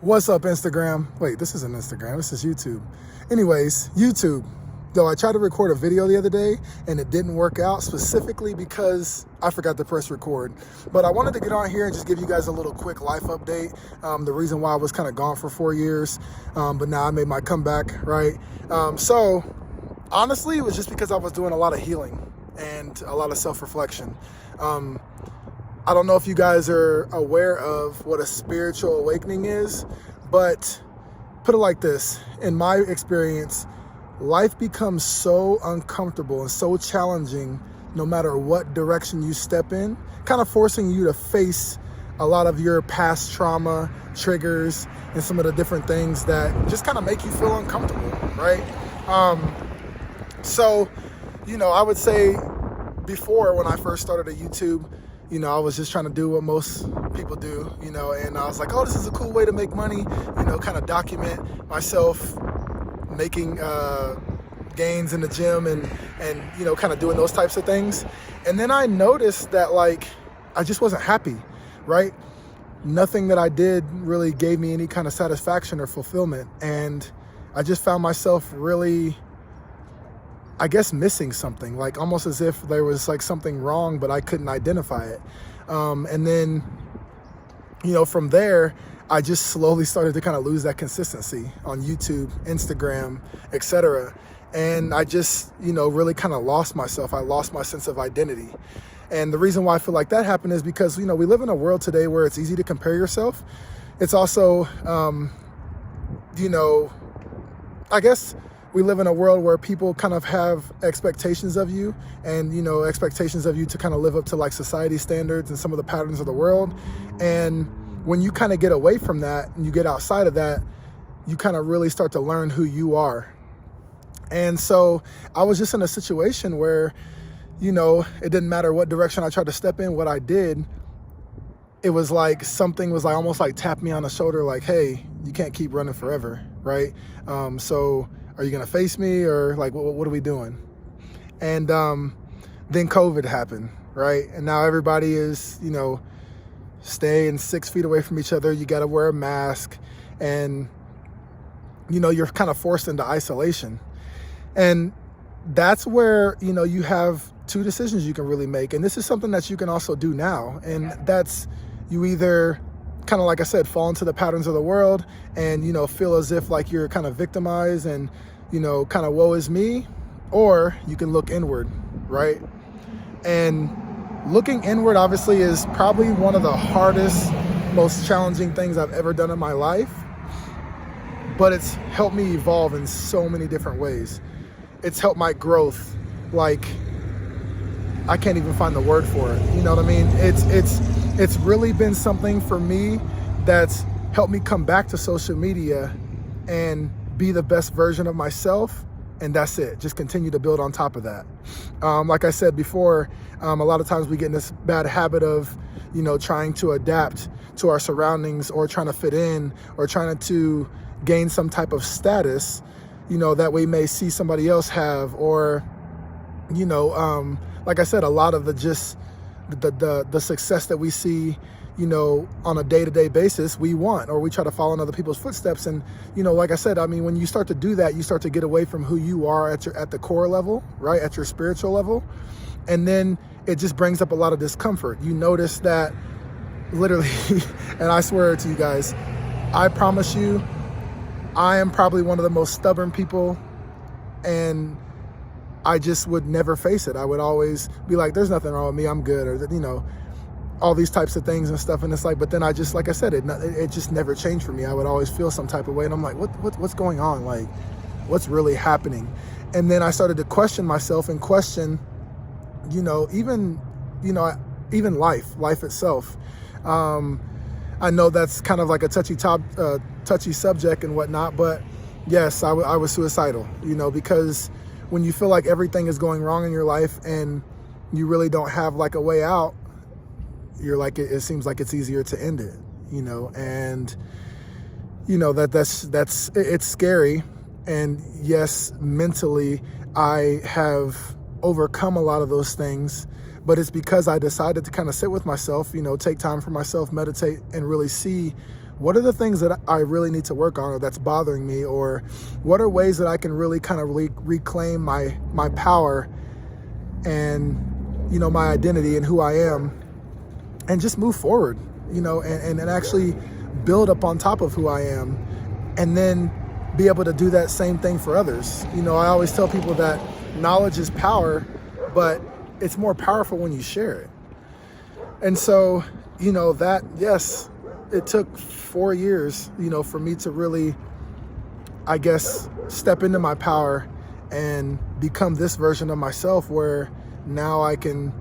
What's up, Instagram? Wait, this isn't Instagram, this is YouTube. Anyways, YouTube. Though I tried to record a video the other day and it didn't work out specifically because I forgot to press record. But I wanted to get on here and just give you guys a little quick life update. The reason why I was kind of gone for 4 years, but now I made my comeback, right? So honestly, it was just because I was doing a lot of healing and a lot of self-reflection. I don't know if you guys are aware of what a spiritual awakening is, but put it like this. In my experience, life becomes so uncomfortable and so challenging no matter what direction you step in, kind of forcing you to face a lot of your past trauma, triggers, and some of the different things that just kind of make you feel uncomfortable, right? So, I would say before, when I first started a YouTube, I was just trying to do what most people do, and I was like, oh, this is a cool way to make money, kind of document myself making gains in the gym and kind of doing those types of things. And then I noticed that, I just wasn't happy, right? Nothing that I did really gave me any kind of satisfaction or fulfillment. And I just found myself really, I guess, missing something, almost as if there was something wrong, but I couldn't identify it. And then, from there, I just slowly started to kind of lose that consistency on YouTube, Instagram, etc. And I just, really kind of lost myself. I lost my sense of identity. And the reason why I feel like that happened is because, we live in a world today where it's easy to compare yourself. It's also, I guess, we live in a world where people kind of have expectations of you and, expectations of you to kind of live up to society standards and some of the patterns of the world. And when you kind of get away from that and you get outside of that, you kind of really start to learn who you are. And so I was just in a situation where, it didn't matter what direction I tried to step in, what I did, it was something was almost tap me on the shoulder, hey, you can't keep running forever, right? So are you going to face me or what are we doing? And then COVID happened, right? And now everybody is, staying 6 feet away from each other. You got to wear a mask and, you're kind of forced into isolation. And that's where, you have two decisions you can really make. And this is something that you can also do now. And that's you either kind of, like I said, fall into the patterns of the world and, feel as if you're kind of victimized and, kind of woe is me, or you can look inward, right? And looking inward obviously is probably one of the hardest, most challenging things I've ever done in my life, but it's helped me evolve in so many different ways. It's helped my growth. I can't even find the word for it. You know what I mean? It's really been something for me that's helped me come back to social media and be the best version of myself. And that's it. Just continue to build on top of that. Like I said before, a lot of times we get in this bad habit of, trying to adapt to our surroundings or trying to fit in or trying to gain some type of status, that we may see somebody else have, or, like I said, a lot of the success that we see, on a day-to-day basis, we want, or we try to follow in other people's footsteps. And, like I said, when you start to do that, you start to get away from who you are at the core level, right? At your spiritual level. And then it just brings up a lot of discomfort. You notice that literally, and I swear to you guys, I promise you, I am probably one of the most stubborn people, and I just would never face it. I would always be like, there's nothing wrong with me, I'm good, or, all these types of things and stuff. And it's but then I just, like I said, it just never changed for me. I would always feel some type of way, and I'm like, what's going on? What's really happening? And then I started to question myself and question, even life itself. I know that's kind of a touchy subject and whatnot, but yes, I was suicidal, because when you feel like everything is going wrong in your life and you really don't have a way out, you're it seems like it's easier to end it, and it's scary. And yes, mentally I have overcome a lot of those things, but it's because I decided to kind of sit with myself, take time for myself, meditate, and really see what are the things that I really need to work on, or that's bothering me, or what are ways that I can really kind of reclaim my power and, my identity and who I am, and just move forward, and actually build up on top of who I am, and then be able to do that same thing for others. I always tell people that knowledge is power, but it's more powerful when you share it. And so, that, yes, it took 4 years, for me to really, I guess, step into my power and become this version of myself where now I can,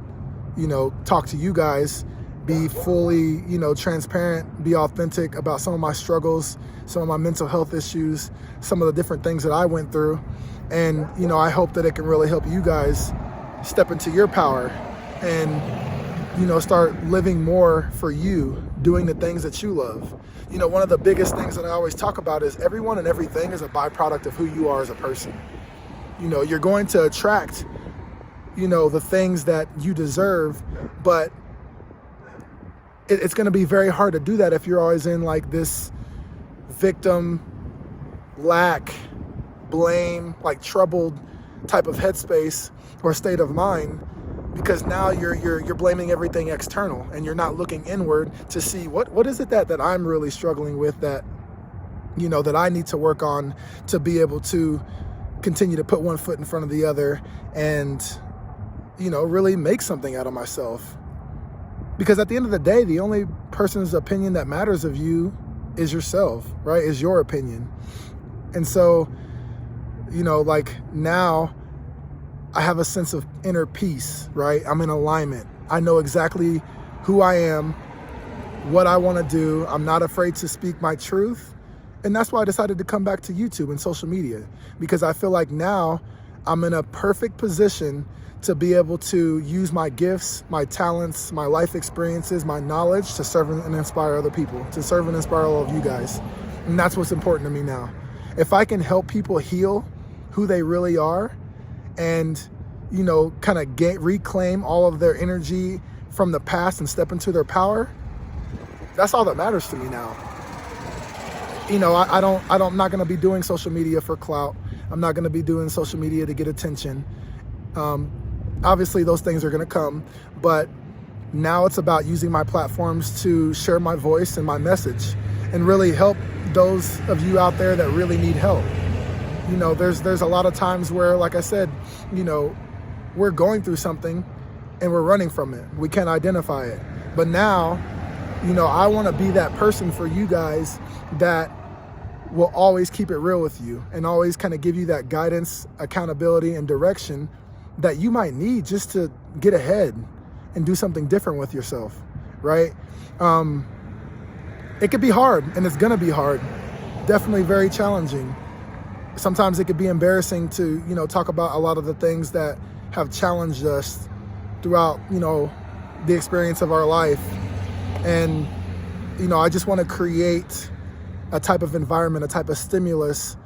talk to you guys, be fully, transparent, be authentic about some of my struggles, some of my mental health issues, some of the different things that I went through. And, I hope that it can really help you guys step into your power and, start living more for you, doing the things that you love. One of the biggest things that I always talk about is everyone and everything is a byproduct of who you are as a person. You're going to attract, the things that you deserve, but it's going to be very hard to do that if you're always in like this victim, lack, blame, like troubled type of headspace or state of mind, because now you're blaming everything external and you're not looking inward to see what is it that I'm really struggling with, that that I need to work on to be able to continue to put one foot in front of the other and really make something out of myself. Because at the end of the day, the only person's opinion that matters of you is yourself, right? Is your opinion. And so, like now I have a sense of inner peace, right? I'm in alignment. I know exactly who I am, what I want to do. I'm not afraid to speak my truth. And that's why I decided to come back to YouTube and social media, because I feel like now I'm in a perfect position to be able to use my gifts, my talents, my life experiences, my knowledge to serve and inspire other people, to serve and inspire all of you guys. And that's what's important to me now. If I can help people heal who they really are and, kind of reclaim all of their energy from the past and step into their power, that's all that matters to me now. I'm not going to be doing social media for clout. I'm not going to be doing social media to get attention. Obviously those things are going to come, but now it's about using my platforms to share my voice and my message and really help those of you out there that really need help. There's a lot of times where, like I said, we're going through something and we're running from it. We can't identify it. But now, I want to be that person for you guys that will always keep it real with you and always kind of give you that guidance, accountability, and direction that you might need just to get ahead and do something different with yourself, right? It could be hard, and it's gonna be hard. Definitely very challenging. Sometimes it could be embarrassing to, talk about a lot of the things that have challenged us throughout, the experience of our life. And, I just want to create a type of environment, a type of stimulus,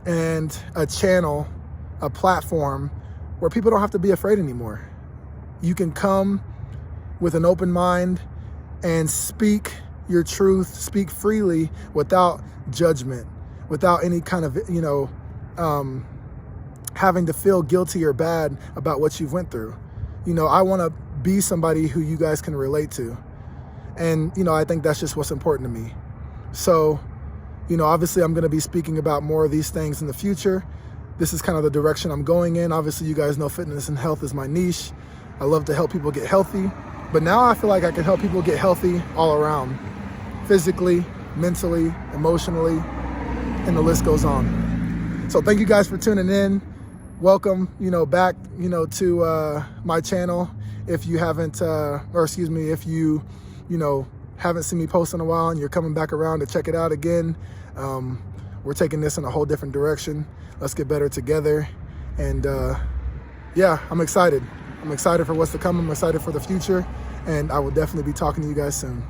and a channel, a platform where people don't have to be afraid anymore. You can come with an open mind and speak your truth, speak freely without judgment, without any kind of, having to feel guilty or bad about what you've went through. I want to be somebody who you guys can relate to. And, I think that's just what's important to me. So, obviously I'm going to be speaking about more of these things in the future. This is kind of the direction I'm going in. Obviously, you guys know fitness and health is my niche. I love to help people get healthy. But now I feel like I can help people get healthy all around, physically, mentally, emotionally, and the list goes on. So thank you guys for tuning in. Welcome, back, to my channel. If you haven't, if you, haven't seen me post in a while and you're coming back around to check it out again, we're taking this in a whole different direction. Let's get better together. And I'm excited. I'm excited for what's to come. I'm excited for the future. And I will definitely be talking to you guys soon.